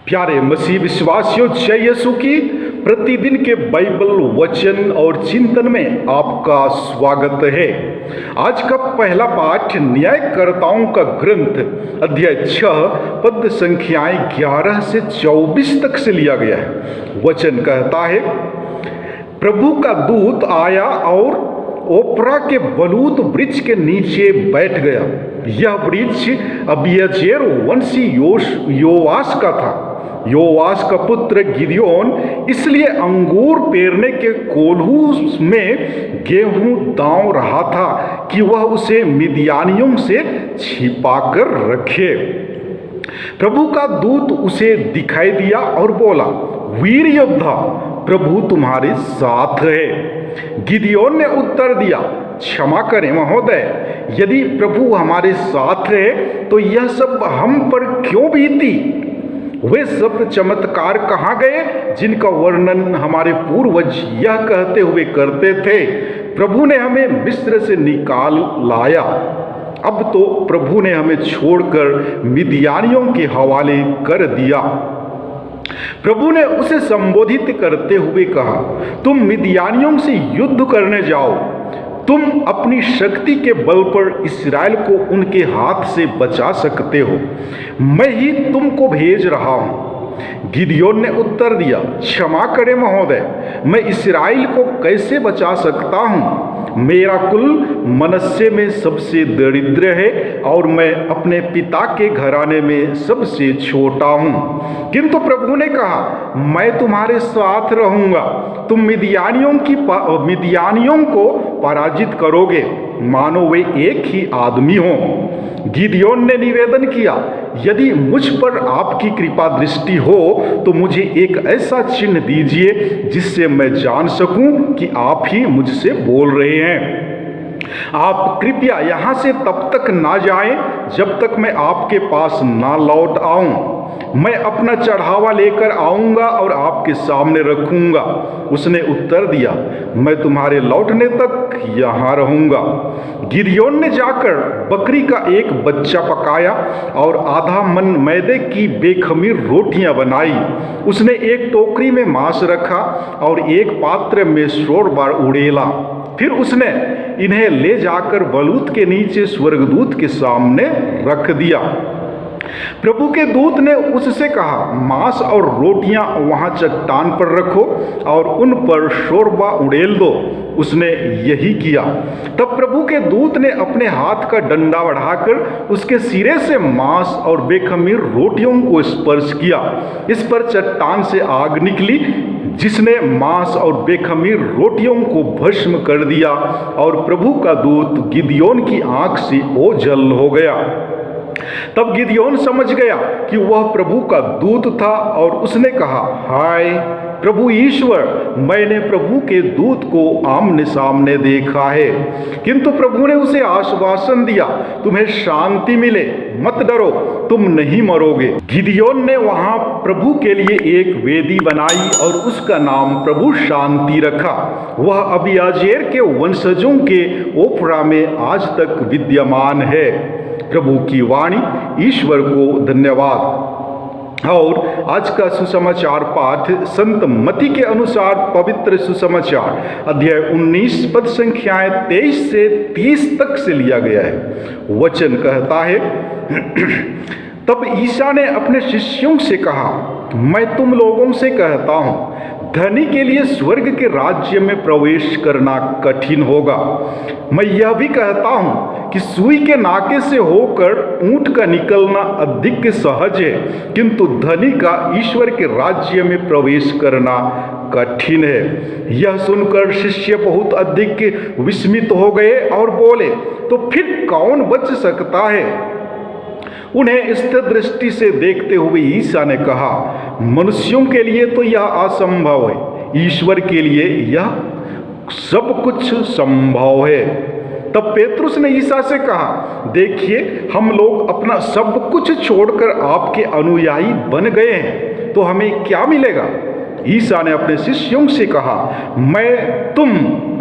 प्यारे मसीह विश्वासियों, जय यीशु की प्रतिदिन के बाइबल वचन और चिंतन में आपका स्वागत है। आज का पहला पाठ न्यायकर्ताओं का ग्रंथ अध्याय 6 पद संख्याएं 11 से 24 तक से लिया गया है। वचन कहता है, प्रभु का दूत आया और ओप्रा के बलूत वृक्ष के नीचे बैठ गया। यह वृक्ष अबीएजेर वंशी योआश का था। योआश का पुत्र गिदयोन इसलिए अंगूर पेरने के कोल्हू में गेहूं दांव रहा था कि वह उसे मिद्यानियों से छिपाकर रखे। प्रभु का दूत उसे दिखाई दिया और बोला, वीर योद्धा, प्रभु तुम्हारे साथ है। गिदयोन ने उत्तर दिया, क्षमा करें महोदय, यदि प्रभु हमारे साथ है तो यह सब हम पर क्यों बीती? वे सब चमत्कार कहाँ गए जिनका वर्णन हमारे पूर्वज यह कहते हुए करते थे, प्रभु ने हमें मिस्र से निकाल लाया। अब तो प्रभु ने हमें छोड़कर मिद्यानियों के हवाले कर दिया। प्रभु ने उसे संबोधित करते हुए कहा, तुम मिद्यानियों से युद्ध करने जाओ। तुम अपनी शक्ति के बल पर इस्राएल को उनके हाथ से बचा सकते हो। मैं ही तुमको भेज रहा हूं। गिदयोन ने उत्तर दिया, क्षमा करें महोदय, मैं इस्राएल को कैसे बचा सकता हूं? मेरा कुल मनस्से में सबसे दरिद्र है और मैं अपने पिता के घराने में सबसे छोटा हूं। किंतु प्रभु ने कहा, मैं तुम्हारे साथ रहूंगा। तुम मिद्यानियों को पराजित करोगे, मानो वे एक ही आदमी हो। गिदयोन ने निवेदन किया, यदि मुझ पर आपकी कृपा दृष्टि हो तो मुझे एक ऐसा चिन्ह दीजिए जिससे मैं जान सकूं कि आप ही मुझसे बोल रहे हैं। आप कृपया यहाँ से तब तक ना जाएं जब तक मैं आपके पास ना लौट आऊं। मैं अपना चढ़ावा लेकर आऊंगा और आपके सामने रखूंगा। उसने उत्तर दिया, मैं तुम्हारे लौटने तक यहाँ रहूंगा। गिदयोन ने जाकर बकरी का एक बच्चा पकाया और आधा मन मैदे की बेखमीर रोटियां बनाई। उसने एक टोकरी में मांस रखा और एक पात्र में शोरबा उड़ेला। फिर उसने इन्हें ले जाकर बलूत के नीचे स्वर्गदूत के सामने रख दिया। प्रभु के दूत ने उससे कहा, मांस और रोटियां वहां चट्टान पर रखो और उन पर शोरबा उड़ेल दो। उसने यही किया। तब प्रभु के दूत ने अपने हाथ का डंडा बढ़ाकर उसके सिरे से मांस और बेखमीर रोटियों को स्पर्श किया। इस पर चट्टान से आग निकली जिसने मांस और बेखमीर रोटियों को भस्म कर दिया और प्रभु का दूत गिदयोन की आंख से ओझल हो गया। तब गिदयोन समझ गया कि वह प्रभु का दूत था और उसने कहा, हाय प्रभु ईश्वर, मैंने प्रभु के दूत को आमने सामने देखा है। किंतु प्रभु ने उसे आश्वासन दिया, तुम्हें शांति मिले, मत डरो, तुम नहीं मरोगे। गिदयोन ने वहां प्रभु के लिए एक वेदी बनाई और उसका नाम प्रभु शांति रखा। वह अबीएजेर के वंशजों के ओप्रा में आज तक विद्यमान है। प्रभु की वाणी, ईश्वर को धन्यवाद। और आज का सुसमाचार पाठ संत मती के अनुसार पवित्र सुसमाचार अध्याय 19 पद संख्याएं 23 से 30 तक से लिया गया है। वचन कहता है, तब ईसा ने अपने शिष्यों से कहा, मैं तुम लोगों से कहता हूं, धनी के लिए स्वर्ग के राज्य में प्रवेश करना कठिन होगा। मैं यह भी कहता हूं कि सुई के नाके से होकर ऊंट का निकलना अधिक सहज है, किंतु धनी का ईश्वर के राज्य में प्रवेश करना कठिन है। यह सुनकर शिष्य बहुत अधिक विस्मित हो गए और बोले, तो फिर कौन बच सकता है? उन्हें स्थिर दृष्टि से देखते हुए ईसा ने कहा, मनुष्यों के लिए तो यह असंभव है, ईश्वर के लिए यह सब कुछ संभव है। तब पेतरुस ने ईसा से कहा, देखिए हम लोग अपना सब कुछ छोड़कर आपके अनुयायी बन गए हैं, तो हमें क्या मिलेगा? ईसा ने अपने शिष्यों से कहा, मैं तुम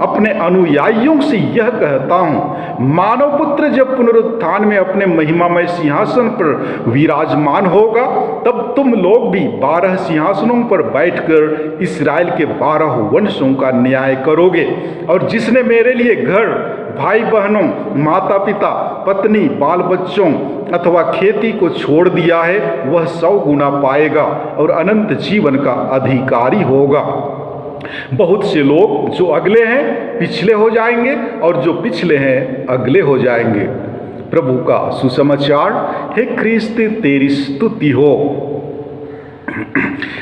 अपने अनुयायियों से यह कहता हूँ, मानव पुत्र जब पुनरुत्थान में अपने महिमामय सिंहासन पर विराजमान होगा, तब तुम लोग भी 12 सिंहासनों पर बैठकर इस्राएल के 12 वंशों का न्याय करोगे। और जिसने मेरे लिए घर, भाई बहनों, माता पिता, पत्नी, बाल बच्चों अथवा खेती को छोड़ दिया है, वह 100 गुना पाएगा और अनंत जीवन का अधिकारी होगा। बहुत से लोग जो अगले हैं पिछले हो जाएंगे और जो पिछले हैं अगले हो जाएंगे। प्रभु का सुसमाचार। हे ख्रिस्त तेरी स्तुति हो।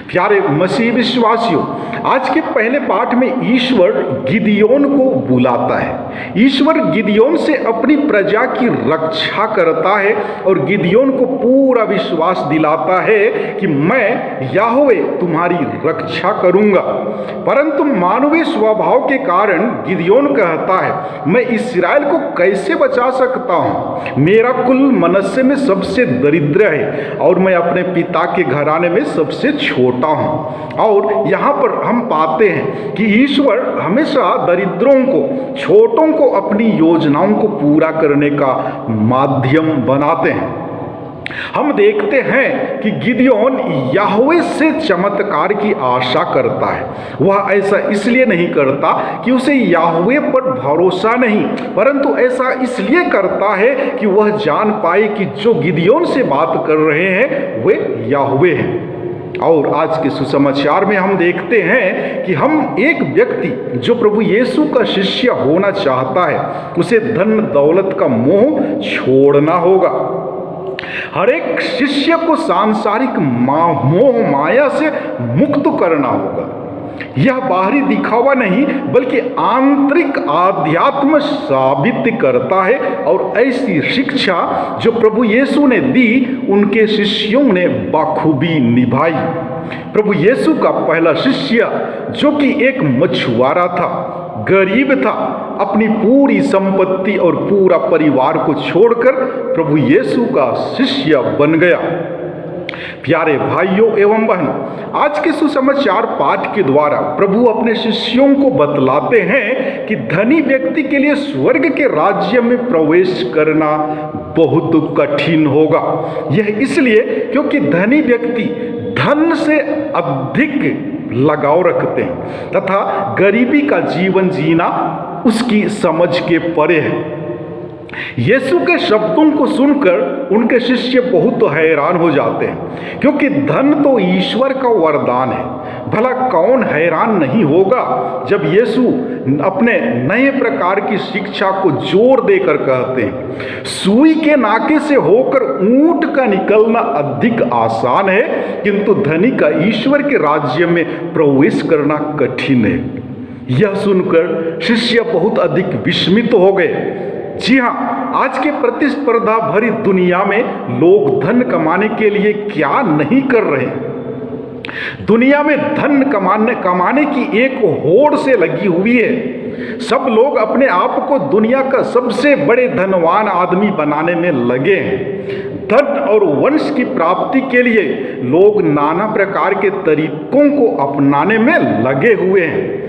प्यारे मसीह विश्वासियों, आज के पहले पाठ में ईश्वर गिदियोन को बुलाता है। ईश्वर गिदियोन से अपनी प्रजा की रक्षा करता है और गिदियोन को पूरा विश्वास दिलाता है कि मैं याहवे तुम्हारी रक्षा करूंगा। परंतु मानवीय स्वभाव के कारण गिदियोन कहता है, मैं इस्राएल को कैसे बचा सकता हूं? मेरा कुल मनस्से में सबसे दरिद्र है और मैं अपने पिता के घराने में सबसे छोटा हूं। और यहाँ पर हम पाते हैं कि ईश्वर हमेशा दरिद्रों को, छोटों को अपनी योजनाओं को पूरा करने का माध्यम बनाते हैं। हम देखते हैं कि गिदियोन याहवे से चमत्कार की आशा करता है। वह ऐसा इसलिए नहीं करता कि उसे याहवे पर भरोसा नहीं, परंतु ऐसा इसलिए करता है कि वह जान पाए कि जो गिदियोन से बात कर रहे हैं वे याहवे हैं। और आज के सुसमाचार में हम देखते हैं कि हम एक व्यक्ति जो प्रभु यीशु का शिष्य होना चाहता है, उसे धन दौलत का मोह छोड़ना होगा। हर एक शिष्य को सांसारिक मोह माया से मुक्त करना होगा। यह बाहरी दिखावा नहीं बल्कि आंतरिक आध्यात्म साबित करता है और ऐसी शिक्षा जो प्रभु यीशु ने दी उनके शिष्यों ने बखूबी निभाई। प्रभु यीशु का पहला शिष्य जो कि एक मछुआरा था, गरीब था, अपनी पूरी संपत्ति और पूरा परिवार को छोड़कर प्रभु यीशु का शिष्य बन गया। प्यारे भाइयों एवं बहनों, आज के सुसमाचार पाठ के द्वारा प्रभु अपने शिष्यों को बतलाते हैं कि धनी व्यक्ति के लिए स्वर्ग के राज्य में प्रवेश करना बहुत कठिन होगा। यह इसलिए क्योंकि धनी व्यक्ति धन से अधिक लगाव रखते हैं तथा गरीबी का जीवन जीना उसकी समझ के परे है। यीशु के शब्दों को सुनकर उनके शिष्य बहुत हैरान हो जाते हैं, क्योंकि धन तो ईश्वर का वरदान है। भला कौन हैरान नहीं होगा जब यीशु अपने नए प्रकार की शिक्षा को जोर देकर कहते हैं, सुई के नाके से होकर ऊंट का निकलना अधिक आसान है, किंतु धनी का ईश्वर के राज्य में प्रवेश करना कठिन है। यह सुनकर शिष्य बहुत अधिक विस्मित हो गए। जी हाँ, आज के प्रतिस्पर्धा भरी दुनिया में लोग धन कमाने के लिए क्या नहीं कर रहे हैं। दुनिया में धन कमाने की एक होड़ से लगी हुई है। सब लोग अपने आप को दुनिया का सबसे बड़े धनवान आदमी बनाने में लगे हैं। धन और वंश की प्राप्ति के लिए लोग नाना प्रकार के तरीकों को अपनाने में लगे हुए हैं।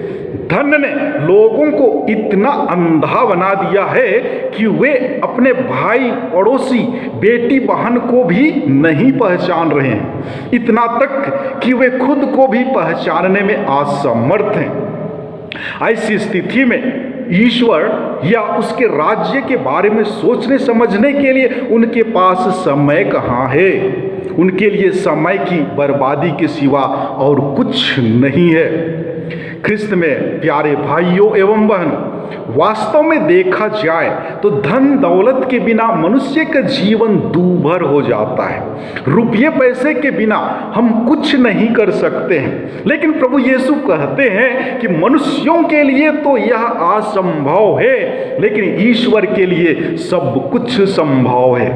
धन ने लोगों को इतना अंधा बना दिया है कि वे अपने भाई, पड़ोसी, बेटी, बहन को भी नहीं पहचान रहे हैं। इतना तक कि वे खुद को भी पहचानने में असमर्थ हैं। ऐसी स्थिति में ईश्वर या उसके राज्य के बारे में सोचने समझने के लिए उनके पास समय कहाँ है। उनके लिए समय की बर्बादी के सिवा और कुछ नहीं है। ख्रिस्त में प्यारे भाइयों एवं बहनों, वास्तव में देखा जाए तो धन दौलत के बिना मनुष्य का जीवन दूभर हो जाता है। रुपये पैसे के बिना हम कुछ नहीं कर सकते हैं, लेकिन प्रभु यीशु कहते हैं कि मनुष्यों के लिए तो यह असंभव है, लेकिन ईश्वर के लिए सब कुछ संभव है।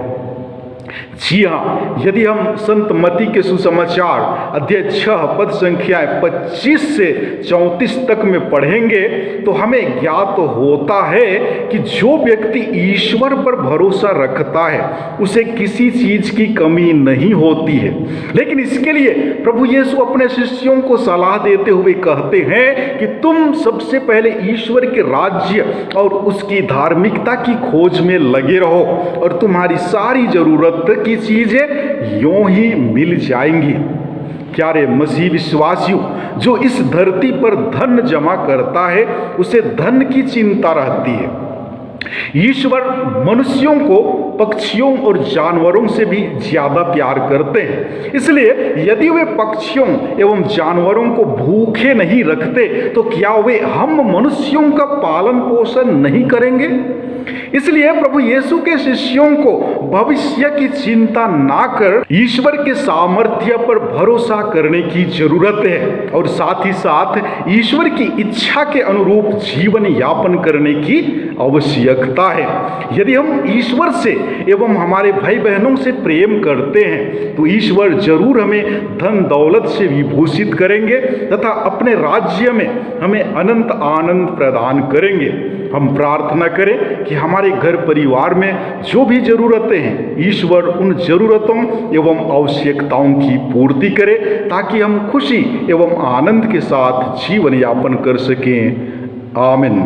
जी हाँ, यदि हम संत मत्ती के सुसमाचार अध्याय 6 पद संख्याएं 25 से 34 तक में पढ़ेंगे तो हमें ज्ञात होता है कि जो व्यक्ति ईश्वर पर भरोसा रखता है उसे किसी चीज की कमी नहीं होती है। लेकिन इसके लिए प्रभु यीशु अपने शिष्यों को सलाह देते हुए कहते हैं कि तुम सबसे पहले ईश्वर के राज्य और उसकी धार्मिकता की खोज में लगे रहो और तुम्हारी सारी जरूरत की चीजें यूं ही मिल जाएंगी। प्यारे मसीह विश्वासियों, जो इस धरती पर धन जमा करता है उसे धन की चिंता रहती है। ईश्वर मनुष्यों को पक्षियों और जानवरों से भी ज्यादा प्यार करते हैं। इसलिए यदि वे पक्षियों एवं जानवरों को भूखे नहीं रखते तो क्या वे हम मनुष्यों का पालन पोषण नहीं करेंगे? इसलिए प्रभु यीशु के शिष्यों को भविष्य की चिंता ना कर ईश्वर के सामर्थ्य पर भरोसा करने की जरूरत है और साथ ही साथ ईश्वर की इच्छा के अनुरूप जीवन यापन करने की आवश्यकता है। यदि हम ईश्वर से एवं हमारे भाई बहनों से प्रेम करते हैं तो ईश्वर जरूर हमें धन दौलत से विभूषित करेंगे तथा अपने राज्य में हमें अनंत आनंद प्रदान करेंगे। हम प्रार्थना करें कि हमारे घर परिवार में जो भी जरूरतें हैं ईश्वर उन जरूरतों एवं आवश्यकताओं की पूर्ति करे ताकि हम खुशी एवं आनंद के साथ जीवन यापन कर सकें। आमीन।